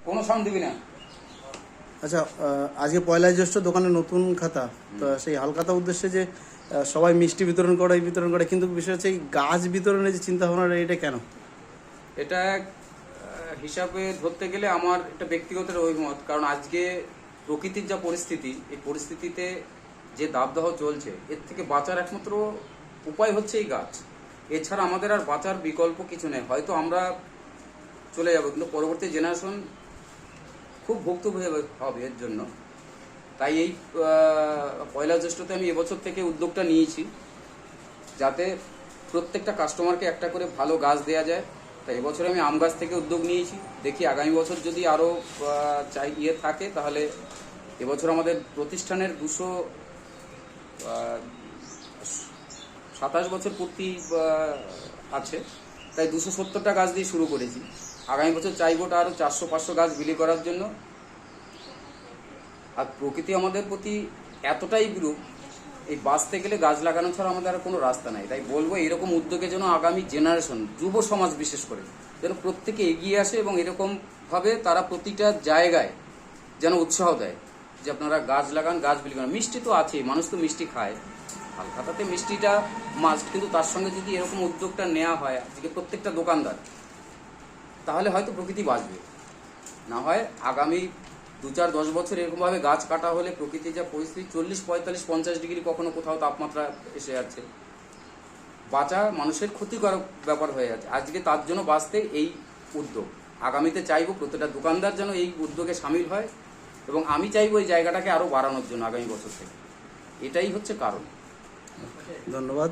কোনো সাউন্ড দিবি না। আচ্ছা, আজকে পয়লা জ্যৈষ্ঠ দোকানে নতুন খাতা, তো সেই হালখাতা উদ্দেশ্যে যে সবাই মিষ্টি বিতরণ করে, কিন্তু বিষয় হচ্ছে এই গাছ বিতরণের যে চিন্তা ভাবনাটা, এটা কেন? এটা হিসাবে ধরতে গেলে আমার একটা ব্যক্তিগত অভিমত, কারণ আজকে প্রকৃতির যা পরিস্থিতি, এই পরিস্থিতিতে যে দাবদাহ চলছে, এর থেকে বাঁচার একমাত্র উপায় হচ্ছে এই গাছ। এছাড়া আমাদের আর বাঁচার বিকল্প কিছু নেই। হয়তো আমরা চলে যাব, কিন্তু পরবর্তী জেনারেশন খুব ভুক্তভোগী হবে এর জন্য। তাই এই পয়লা জ্যৈষ্ঠতে আমি এবছর থেকে উদ্যোগটা নিয়েছি, যাতে প্রত্যেকটা কাস্টমারকে একটা করে ভালো গাছ দেওয়া যায়। তাই এবছর আমি আম গাছ থেকে উদ্যোগ নিয়েছি। দেখি আগামী বছর যদি আরও থাকে, তাহলে এবছর আমাদের প্রতিষ্ঠানের 227 বছর পূর্তি আছে, তাই 270টা গাছ দিয়ে শুরু করেছি। আগামী বছর চাইবো ওটা আরও 400-500 গাছ বিলি করার জন্য। আর প্রকৃতি আমাদের প্রতি এতটাই বিরূপ, এই বাঁচতে গেলে গাছ লাগানো ছাড়া আমাদের আর কোনো রাস্তা নাই। তাই বলবো, এরকম উদ্যোগে যেন আগামী জেনারেশন, যুব সমাজ বিশেষ করে, যেন প্রত্যেকে এগিয়ে আসে এবং এরকমভাবে তারা প্রতিটা জায়গায় যেন উৎসাহ দেয় যে আপনারা গাছ লাগান, গাছ বিলি করেন। মিষ্টি তো আছেই, মানুষ তো মিষ্টি খায়, হালখাতাতে মিষ্টিটা মাস্ট, কিন্তু তার সঙ্গে যদি এরকম উদ্যোগটা নেওয়া হয় আজকে প্রত্যেকটা দোকানদার, তাহলে হয়তো প্রকৃতি বাঁচবে। না হয় আগামী 2-4-10 বছর এরকমভাবে গাছ কাটা হলে প্রকৃতির যা পরিস্থিতি, 40-45-50 ডিগ্রি কখনো কোথাও তাপমাত্রা এসে যাচ্ছে, বাঁচা মানুষের ক্ষতিকর ব্যাপার হয়ে যাচ্ছে। আজকে তার জন্য বাঁচতে এই উদ্যোগ। আগামীতে চাইবো প্রত্যেকটা দোকানদার যেন এই উদ্যোগে সামিল হয়, এবং আমি চাইবো এই জায়গাটাকে আরও বাড়ানোর জন্য আগামী বছর থেকে। এটাই হচ্ছে কারণ। ধন্যবাদ।